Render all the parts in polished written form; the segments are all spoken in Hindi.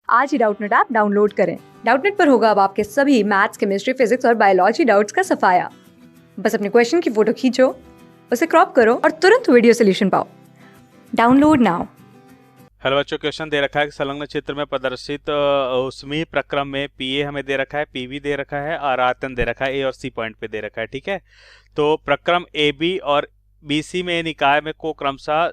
आज ही डाउटनेट ऐप डाउनलोड करें। डाउटनेट पर होगा अब आपके सभी मैथ्स, केमिस्ट्री, फिजिक्स और बायोलॉजी डाउट्स का सफाया। बस अपने क्वेश्चन की फोटो खींचो, उसे क्रॉप करो और तुरंत वीडियो सोल्यूशन पाओ। Download now. हेलो बच्चों, क्वेश्चन दे रखा है कि संलग्न चित्र में प्रदर्शित उसमें प्रक्रम में पीए हमें दे रखा है, पीबी दे रखा है और आयतन दे रखा है, ए और सी पॉइंट पे दे रखा है। ठीक है, तो प्रक्रम ए बी और बी सी में निकाय में को क्रमशः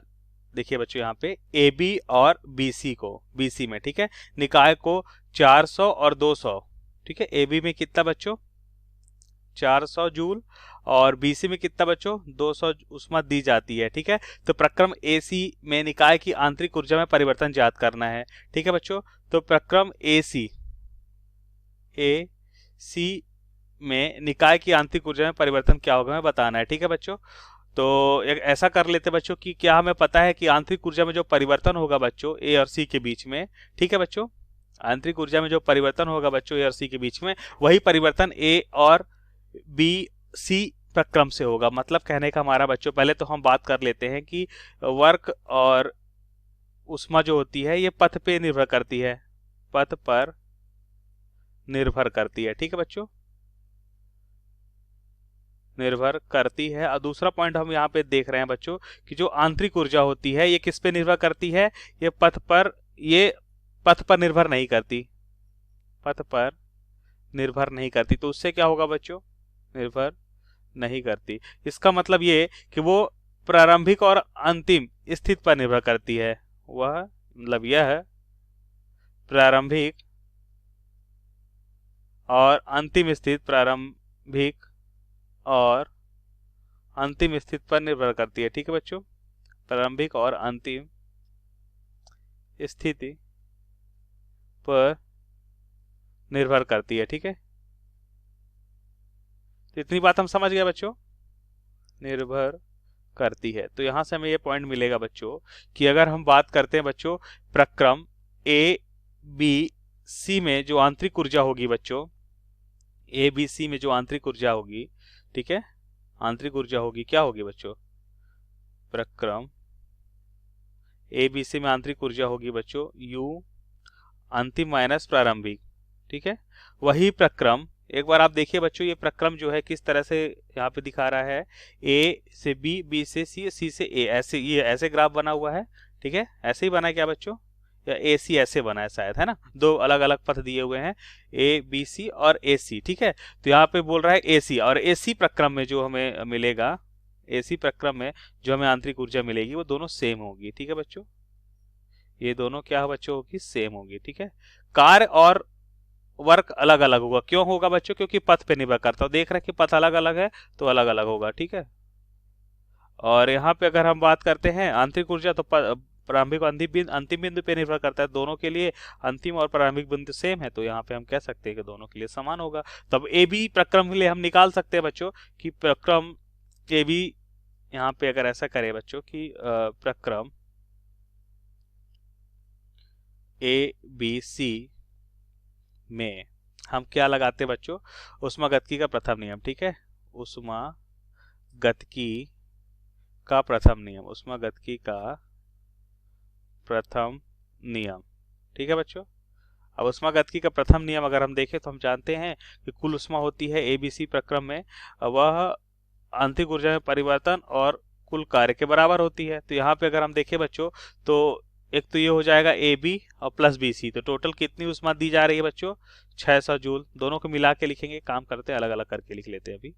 देखिए बच्चों यहाँ पे ए बी और बी सी को बी सी में, ठीक है, निकाय को 400 और 200। ठीक है, ए बी में कितना बच्चों 400 जूल और बीसी में कितना बच्चों 200 उष्मा दी जाती है। ठीक है, तो प्रक्रम एसी में निकाय की आंतरिक ऊर्जा में परिवर्तन ज्ञात करना है। ठीक है बच्चों, तो प्रक्रम एसी में निकाय की आंतरिक ऊर्जा में परिवर्तन क्या होगा हमें बताना है। ठीक है बच्चों, तो एक ऐसा कर लेते बच्चों कि क्या हमें पता है कि आंतरिक ऊर्जा में जो परिवर्तन होगा बच्चों ए और सी के बीच में, ठीक है बच्चों, आंतरिक ऊर्जा में जो परिवर्तन होगा बच्चों ए और सी के बीच में, वही परिवर्तन ए और बी सी प्रक्रम से होगा। मतलब कहने का हमारा बच्चों, पहले तो हम बात कर लेते हैं कि वर्क और उष्मा जो होती है ये पथ पे निर्भर करती है, पथ पर निर्भर करती है। ठीक है बच्चों, निर्भर करती है। और दूसरा पॉइंट हम यहाँ पे देख रहे हैं बच्चों कि जो आंतरिक ऊर्जा होती है ये किस पे निर्भर करती है, ये पथ पर निर्भर नहीं करती, पथ पर निर्भर नहीं करती। तो उससे क्या होगा बच्चों, निर्भर नहीं करती। इसका मतलब ये कि वो प्रारंभिक और अंतिम स्थिति पर निर्भर करती है। वह मतलब यह प्रारंभिक और अंतिम स्थिति, प्रारंभिक और अंतिम स्थिति पर निर्भर करती है। ठीक है बच्चों, प्रारंभिक और अंतिम स्थिति पर निर्भर करती है। ठीक है, तो इतनी बात हम समझ गए बच्चों, निर्भर करती है। तो यहां से हमें ये पॉइंट मिलेगा बच्चों कि अगर हम बात करते हैं बच्चों प्रक्रम ए बी सी में जो आंतरिक ऊर्जा होगी बच्चों, ए बी सी में जो आंतरिक ऊर्जा होगी, ठीक है, आंतरिक ऊर्जा होगी क्या होगी बच्चों, प्रक्रम ए बी सी में आंतरिक ऊर्जा होगी बच्चों यू अंतिम माइनस प्रारंभिक। ठीक है, वही प्रक्रम एक बार आप देखिए बच्चों, ये प्रक्रम जो है किस तरह से यहाँ पे दिखा रहा है, ए से बी, बी से सी, सी से ए, ऐसे ये ऐसे ग्राफ बना हुआ है। ठीक है, ऐसे ही बना है क्या बच्चों, या ए सी ऐसे बना है शायद, है ना, दो अलग अलग पथ दिए हुए हैं ए बी सी और ए सी। ठीक है, तो यहाँ पे बोल रहा है ए सी, और ए सी प्रक्रम में जो हमें मिलेगा, ए सी प्रक्रम में जो हमें आंतरिक ऊर्जा मिलेगी वो दोनों सेम होगी। ठीक है बच्चों, ये दोनों क्या बच्चों होगी, सेम होगी। ठीक है, कार्य और वर्क अलग अलग होगा। क्यों होगा बच्चों, क्योंकि पथ पे निर्भर करता है। देख रहे हैं कि पथ अलग अलग है तो अलग अलग होगा। ठीक है, और यहाँ पे अगर हम बात करते हैं आंतरिक ऊर्जा, तो प्रारंभिक और अंतिम बिंदु पे निर्भर करता है। दोनों के लिए अंतिम और प्रारंभिक बिंदु सेम है, तो यहाँ पे हम कह सकते हैं कि दोनों के लिए समान होगा। तब ए बी प्रक्रम के लिए हम निकाल सकते हैं बच्चों कि प्रक्रम ए बी, यहाँ पे अगर ऐसा करें बच्चों कि प्रक्रम ए बी सी में हम क्या लगाते बच्चों, उष्मागतिकी का प्रथम नियम। ठीक है, उष्मागतिकी का प्रथम नियम, उष्मागतिकी का प्रथम नियम। ठीक है बच्चों, अब उष्मागतिकी का प्रथम नियम अगर हम देखें तो हम जानते हैं कि कुल उष्मा होती है एबीसी प्रक्रम में, वह आंतरिक ऊर्जा में परिवर्तन और कुल कार्य के बराबर होती है। तो यहाँ पे अगर हम देखें बच्चों, तो एक तो ये हो जाएगा ए बी और प्लस बी सी, तो टोटल कितनी उष्मा दी जा रही है बच्चों 600 जूल। दोनों को मिला के लिखेंगे, काम करते हैं अलग अलग करके लिख लेते हैं अभी,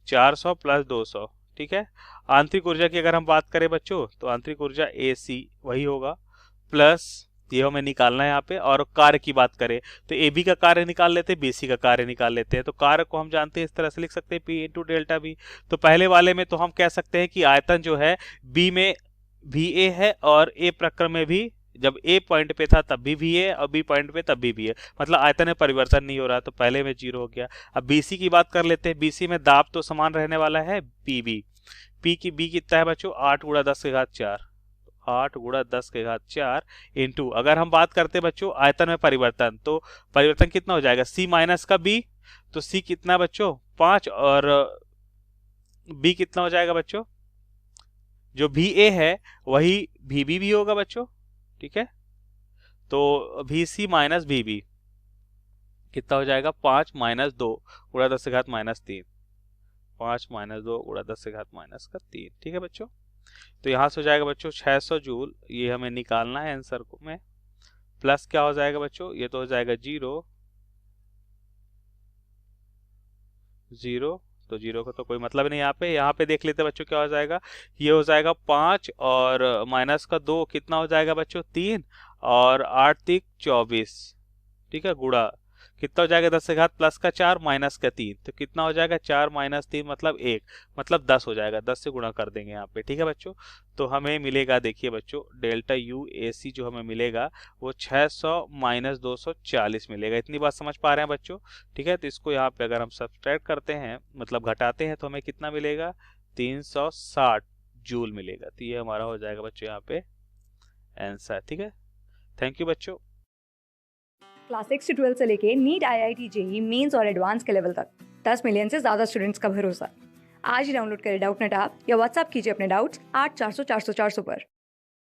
400 प्लस 200। ठीक है, आंतरिक ऊर्जा की अगर हम बात करें बच्चों, तो आंतरिक ऊर्जा ए सी वही होगा, प्लस ये हमें निकालना है यहाँ पे। और कार्य की बात करें तो ए बी का कार्य निकाल लेते हैं, बी सी का कार्य निकाल लेते हैं। तो कार्य को हम जानते हैं इस तरह से लिख सकते हैं पी इंटू डेल्टा बी। तो पहले वाले में तो हम कह सकते हैं कि आयतन जो है बी में भी ए है और ए प्रक्रम में भी, जब ए पॉइंट पे था तब भी है और बी पॉइंट पे तब भी है, मतलब आयतन में परिवर्तन नहीं हो रहा, तो पहले में 0 हो गया। अब बीसी की बात कर लेते हैं, बीसी में दाब तो समान रहने वाला है पी बी, पी की बी कितना है बच्चों 8 गुणा 10 के घात 4, 8 गुणा 10 के घात 4 इंटू, अगर हम बात करते हैं बच्चों आयतन में परिवर्तन, तो परिवर्तन कितना हो जाएगा सी माइनस का बी, तो सी कितना बच्चों 5 और बी कितना हो जाएगा बच्चों, जो भी ए है वही भी होगा बच्चों। ठीक है, तो VC माइनस VB कितना हो जाएगा 5 माइनस 2 गुणा 10 से घात माइनस 3, 5 माइनस 2 गुणा 10 से घात माइनस का 3। ठीक है बच्चों, तो यहाँ से हो जाएगा बच्चों 600 जूल, ये हमें निकालना है आंसर को में। प्लस क्या हो जाएगा बच्चों, ये तो हो जाएगा 0 0, तो 0 का तो कोई मतलब नहीं यहाँ पे देख लेते हैं बच्चों क्या हो जाएगा। ये हो जाएगा 5 और माइनस का 2 कितना हो जाएगा बच्चों 3 और 8 3 24। ठीक है, गुणा कितना हो जाएगा 10 से घात प्लस का 4 माइनस का 3, तो कितना हो जाएगा 4 माइनस 3 मतलब 1, मतलब 10 हो जाएगा। 10 से गुणा कर देंगे यहाँ पे। ठीक है बच्चों, तो हमें मिलेगा, देखिए बच्चों, डेल्टा UAC जो हमें मिलेगा वो 600 माइनस 240 मिलेगा। इतनी बात समझ पा रहे हैं बच्चों? ठीक है, तो इसको यहाँ पे अगर हम सब्सट्रैक्ट करते हैं, मतलब घटाते हैं, तो हमें कितना मिलेगा 360 जूल मिलेगा। तो ये हमारा हो जाएगा बच्चों यहाँ पे आंसर। ठीक है, थैंक यू बच्चों। क्लास 6 से 12 से लेके नीट, IIT, JEE मेंस और एडवांस के लेवल तक 10 मिलियन से ज़्यादा स्टूडेंट्स का भरोसा। आज ही डाउनलोड करें डाउटनेट ऐप या व्हाट्सएप कीजिए अपने डाउट्स 8400 400 400 पर।